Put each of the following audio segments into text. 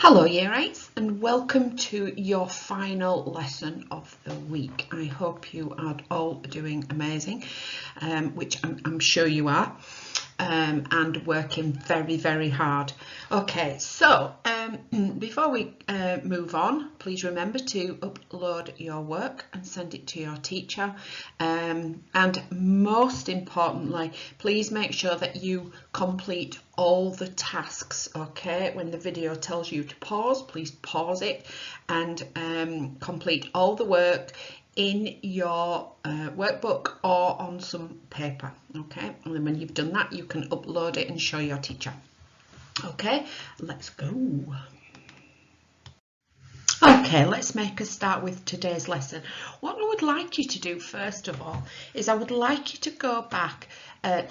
Hello Year 8s and welcome to your final lesson of the week. I hope you are all doing amazing, which I'm sure you are, and working very hard. Okay, so before we move on, please remember to upload your work and send it to your teacher, and most importantly, please make sure that you complete all the tasks. Okay, when the video tells you to pause, please pause it and complete all the work in your workbook or on some paper. Okay, and then when you've done that, you can upload it and show your teacher. Okay, let's go. Okay, let's make a start with today's lesson. What I would like you to do first of all is I would like you to go back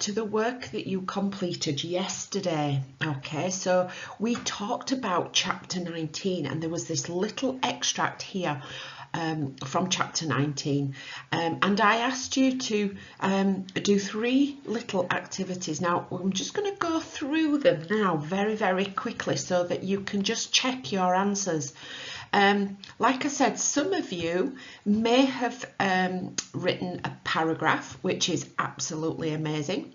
to the work that you completed yesterday. Okay, so we talked about chapter 19 and there was this little extract here from chapter 19, and I asked you to do 3 little activities. Now I'm just going to go through them now very quickly so that you can just check your answers. Like I said, some of you may have written a paragraph, which is absolutely amazing.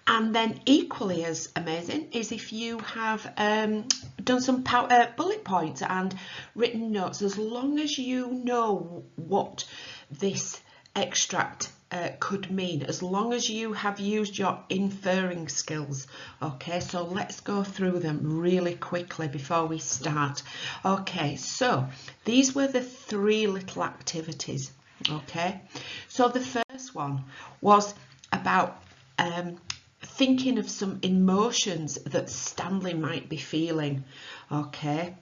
And then equally as amazing is if you have done some bullet points and written notes, as long as you know what this extract could mean, as long as you have used your inferring skills. Okay, so let's go through them really quickly before we start. Okay, so these were the 3 little activities. Okay, so the first one was about thinking of some emotions that Stanley might be feeling. Okay,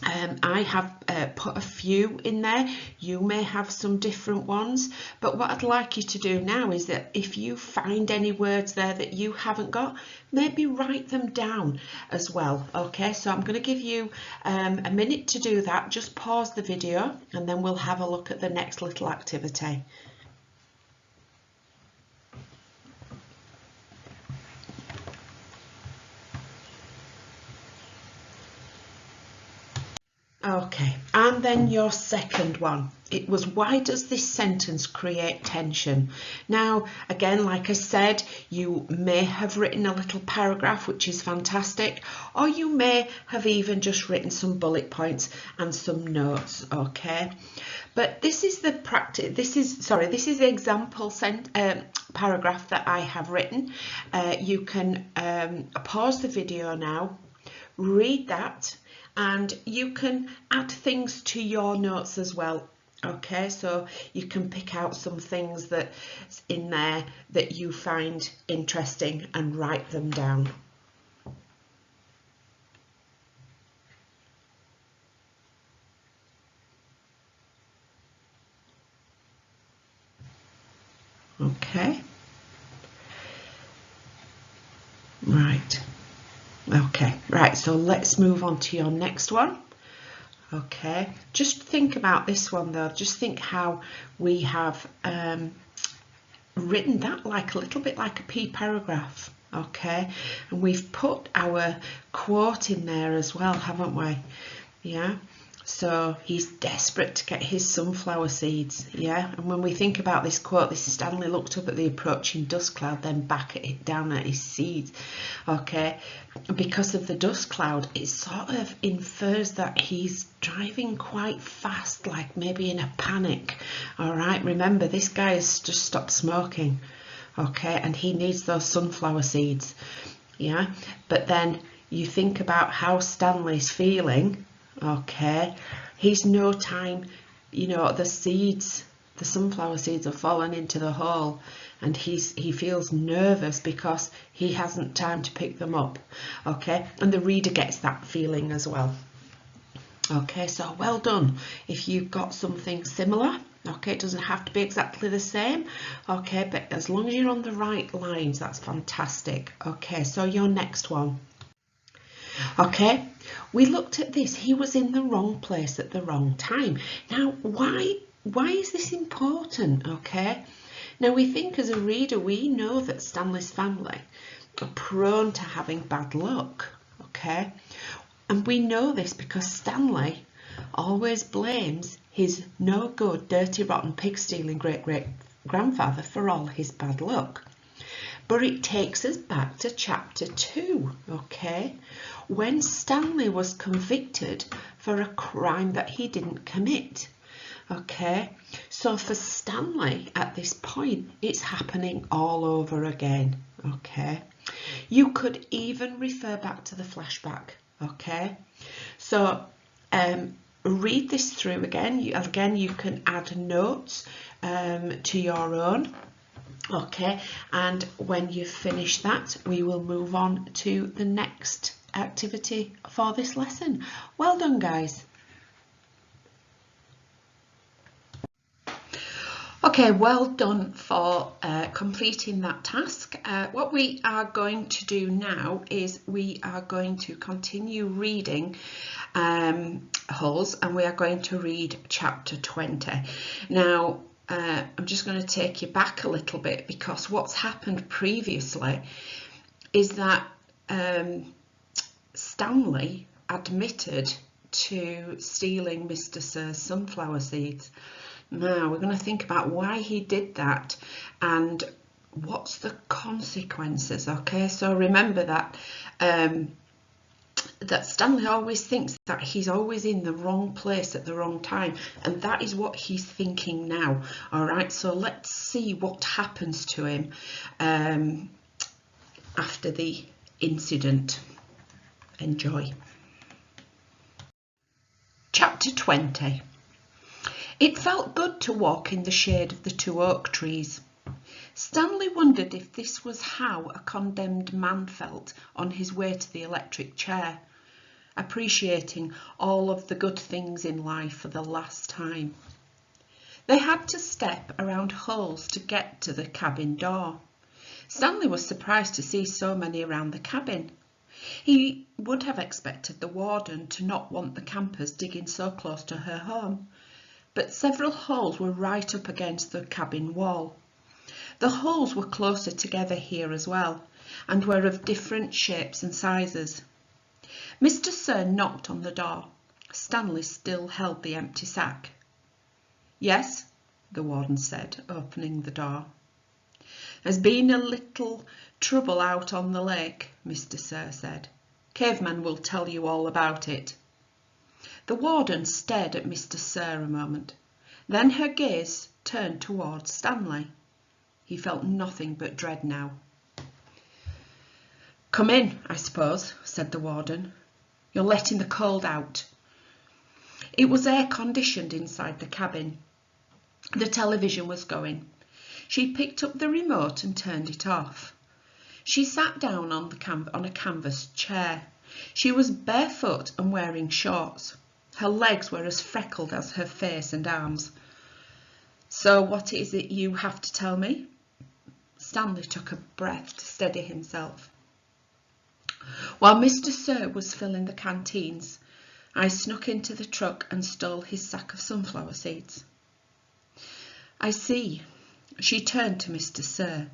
I have put a few in there. You may have some different ones, but what I'd like you to do now is that if you find any words there that you haven't got, maybe write them down as well. Okay, so I'm going to give you a minute to do that. Just pause the video and then we'll have a look at the next little activity. Okay, and then your second one, it was, why does this sentence create tension? Now, again, like I said, you may have written a little paragraph, which is fantastic, or you may have even just written some bullet points and some notes. Okay, but this is the practice. This is the example paragraph that I have written. You can pause the video now, read that, and you can add things to your notes as well. Okay, so you can pick out some things that's in there that you find interesting and write them down. Okay, right. Okay, right, so let's move on to your next one. Okay, just think about this one though. Just think how we have written that like a little bit like a P paragraph. Okay, and we've put our quote in there as well, haven't we? Yeah, so he's desperate to get his sunflower seeds. Yeah, and when we think about this quote, this is Stanley looked up at the approaching dust cloud, then back at it, down at his seeds. Okay, because of the dust cloud, it sort of infers that he's driving quite fast, like maybe in a panic. All right, remember this guy has just stopped smoking. Okay, and he needs those sunflower seeds. Yeah, but then you think about how Stanley's feeling. Okay, he's no time, you know, the sunflower seeds have fallen into the hole and he feels nervous because he hasn't time to pick them up. Okay, and the reader gets that feeling as well. Okay, so well done if you've got something similar. Okay, it doesn't have to be exactly the same. Okay, but as long as you're on the right lines, that's fantastic. Okay, so your next one. Okay, we looked at this. He was in the wrong place at the wrong time. Now, why is this important? Okay, now we think as a reader, we know that Stanley's family are prone to having bad luck. Okay, And we know this because Stanley always blames his no good, dirty, rotten, pig stealing great-great-grandfather for all his bad luck. But it takes us back to chapter 2, okay? When Stanley was convicted for a crime that he didn't commit, okay? So for Stanley at this point, it's happening all over again, okay? You could even refer back to the flashback, okay? So read this through again. You can add notes to your own. Okay, and when you finish that, we will move on to the next activity for this lesson. Well done, guys. Okay, well done for completing that task. What we are going to do now is we are going to continue reading Hulls, and we are going to read chapter 20. Now, I'm just going to take you back a little bit, because what's happened previously is that Stanley admitted to stealing Mr. Sir's sunflower seeds. Now we're going to think about why he did that and what's the consequences. Okay, so remember that that Stanley always thinks that he's always in the wrong place at the wrong time, and that is what he's thinking now. All right, so let's see what happens to him after the incident. Enjoy. Chapter 20. It felt good to walk in the shade of the 2 oak trees. Stanley wondered if this was how a condemned man felt on his way to the electric chair, appreciating all of the good things in life for the last time. They had to step around holes to get to the cabin door. Stanley was surprised to see so many around the cabin. He would have expected the warden to not want the campers digging so close to her home, but several holes were right up against the cabin wall. The holes were closer together here as well, and were of different shapes and sizes. Mr. Sir knocked on the door. Stanley still held the empty sack. "Yes," the warden said, opening the door. "There's been a little trouble out on the lake," Mr. Sir said. "Caveman will tell you all about it." The warden stared at Mr. Sir a moment. Then her gaze turned towards Stanley. He felt nothing but dread now. "Come in, I suppose," said the warden. "You're letting the cold out." It was air-conditioned inside the cabin. The television was going. She picked up the remote and turned it off. She sat down on a canvas chair. She was barefoot and wearing shorts. Her legs were as freckled as her face and arms. "So what is it you have to tell me?" Stanley took a breath to steady himself. "While Mr. Sir was filling the canteens, I snuck into the truck and stole his sack of sunflower seeds." "I see." She turned to Mr. Sir.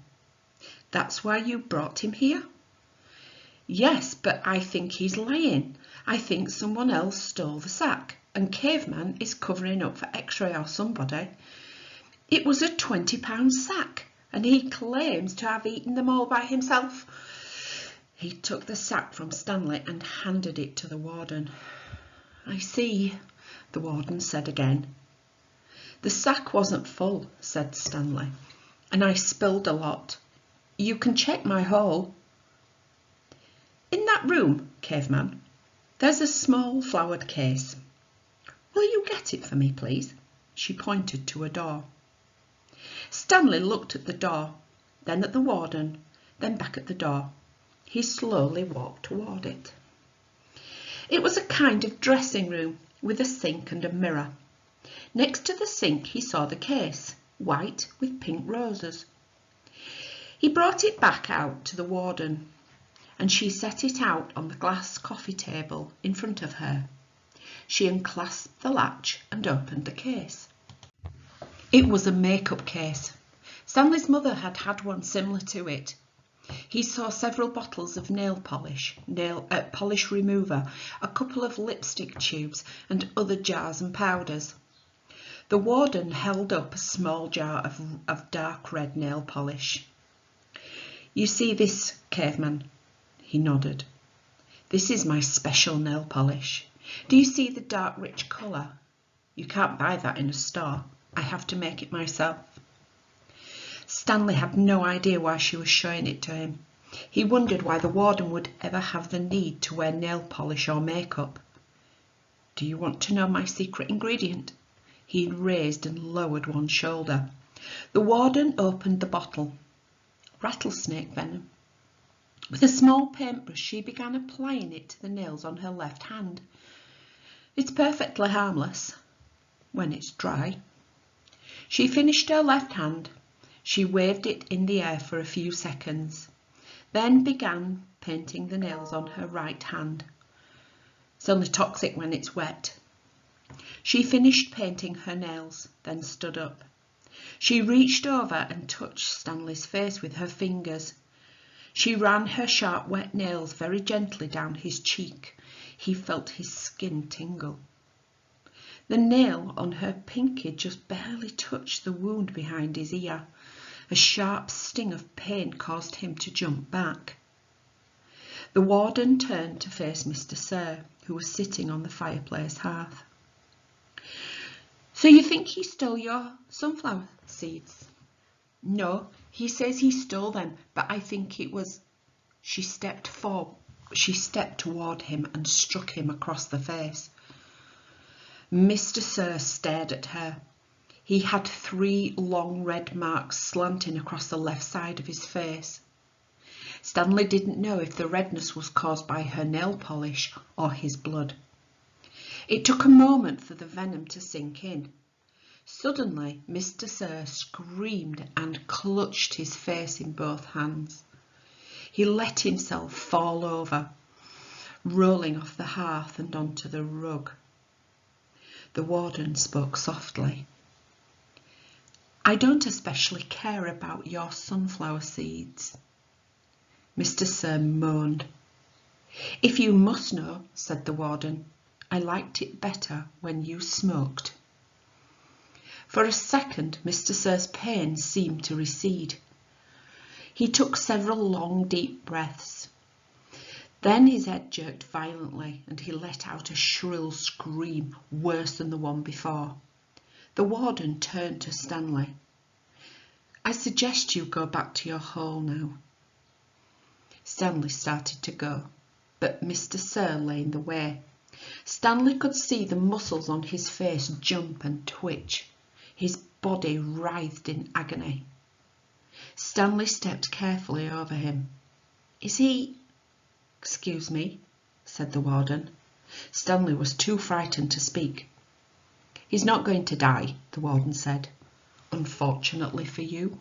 "That's why you brought him here?" "Yes, but I think he's lying. I think someone else stole the sack, and Caveman is covering up for X-Ray or somebody. It was a £20 sack, and he claims to have eaten them all by himself." He took the sack from Stanley and handed it to the warden. "I see," the warden said again. "The sack wasn't full," said Stanley, "and I spilled a lot. You can check my hole." "In that room, Caveman, there's a small flowered case. Will you get it for me, please?" She pointed to a door. Stanley looked at the door, then at the warden, then back at the door. He slowly walked toward it. It was a kind of dressing room with a sink and a mirror. Next to the sink he saw the case, white with pink roses. He brought it back out to the warden, and she set it out on the glass coffee table in front of her. She unclasped the latch and opened the case. It was a makeup case. Stanley's mother had had one similar to it. He saw several bottles of nail polish, polish remover, a couple of lipstick tubes and other jars and powders. The warden held up a small jar of dark red nail polish. "You see this, caveman?" He nodded. "This is my special nail polish. Do you see the dark rich colour? You can't buy that in a store. I have to make it myself." Stanley had no idea why she was showing it to him. He wondered why the warden would ever have the need to wear nail polish or makeup. "Do you want to know my secret ingredient?" He raised and lowered one shoulder. The warden opened the bottle. Rattlesnake venom. With a small paintbrush, she began applying it to the nails on her left hand. "It's perfectly harmless when it's dry." She finished her left hand. She waved it in the air for a few seconds, then began painting the nails on her right hand. "It's only toxic when it's wet." She finished painting her nails, then stood up. She reached over and touched Stanley's face with her fingers. She ran her sharp wet nails very gently down his cheek. He felt his skin tingle. The nail on her pinky just barely touched the wound behind his ear. A sharp sting of pain caused him to jump back. The warden turned to face Mr. Sir, who was sitting on the fireplace hearth. "So you think he stole your sunflower seeds?" "No, he says he stole them, but I think it was..." She stepped toward him and struck him across the face. Mr. Sir stared at her. He had 3 long red marks slanting across the left side of his face. Stanley didn't know if the redness was caused by her nail polish or his blood. It took a moment for the venom to sink in. Suddenly, Mr. Sir screamed and clutched his face in both hands. He let himself fall over, rolling off the hearth and onto the rug. The warden spoke softly. "I don't especially care about your sunflower seeds." Mr. Sir moaned. "If you must know," said the warden, "I liked it better when you smoked." For a second, Mr. Sir's pain seemed to recede. He took several long, deep breaths. Then his head jerked violently and he let out a shrill scream, worse than the one before. The warden turned to Stanley. "I suggest you go back to your hole now." Stanley started to go, but Mr. Sir lay in the way. Stanley could see the muscles on his face jump and twitch. His body writhed in agony. Stanley stepped carefully over him. "Is he..." "Excuse me," said the warden. Stanley was too frightened to speak. "He's not going to die," the warden said. "Unfortunately for you."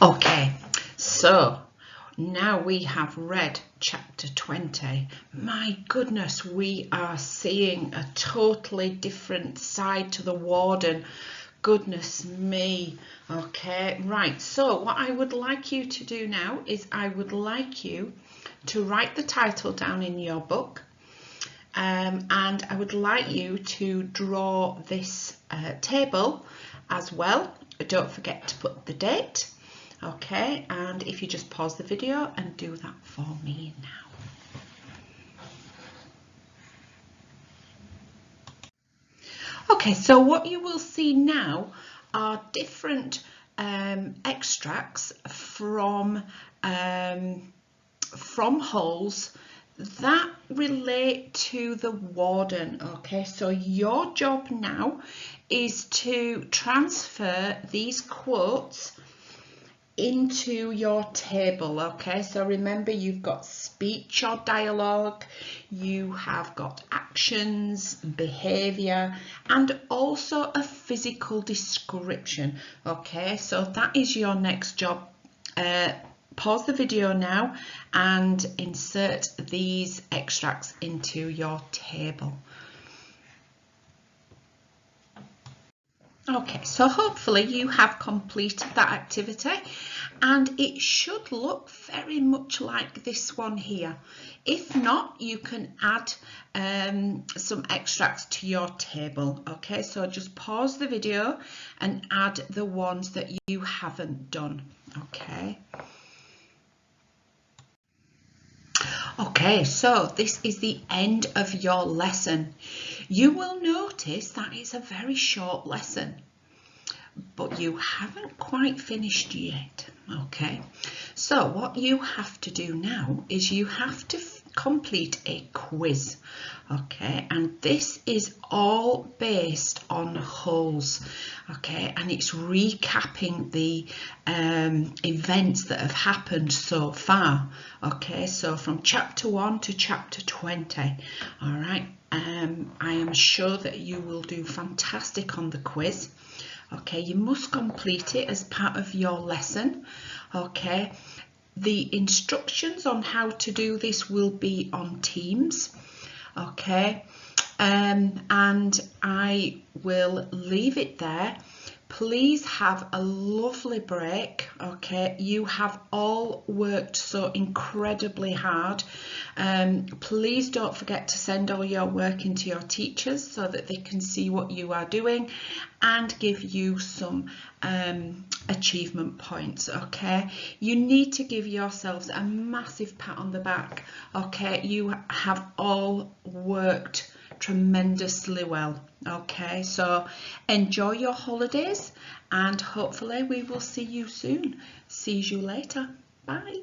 Okay, so now we have read chapter 20. My goodness, we are seeing a totally different side to the warden. Goodness me. Okay, right, so what I would like you to do now is I would like you to write the title down in your book, and I would like you to draw this table as well. Don't forget to put the date. Okay, and if you just pause the video and do that for me now. Okay, so what you will see now are different extracts from holes that relate to the warden. Okay, so your job now is to transfer these quotes into your table. Okay, so remember, you've got speech or dialogue, you have got actions, behavior, and also a physical description. Okay, so that is your next job. Pause the video now and insert these extracts into your table. Okay, so hopefully you have completed that activity, and it should look very much like this one here. If not, you can add some extracts to your table. Okay, so just pause the video and add the ones that you haven't done. Okay. Okay, so this is the end of your lesson. You will notice that it's a very short lesson, but you haven't quite finished yet. Okay, so what you have to do now is you have to complete a quiz. Okay, and this is all based on holes. Okay, and it's recapping the events that have happened so far. Okay, so from chapter 1 to chapter 20. All right, I am sure that you will do fantastic on the quiz. Okay, you must complete it as part of your lesson. Okay, the instructions on how to do this will be on Teams. Okay, and I will leave it there. Please have a lovely break. Okay, you have all worked so incredibly hard. Please don't forget to send all your work into your teachers so that they can see what you are doing and give you some achievement points. Okay, you need to give yourselves a massive pat on the back. Okay, you have all worked tremendously well. Okay, so enjoy your holidays and hopefully we will see you soon. See you later. Bye.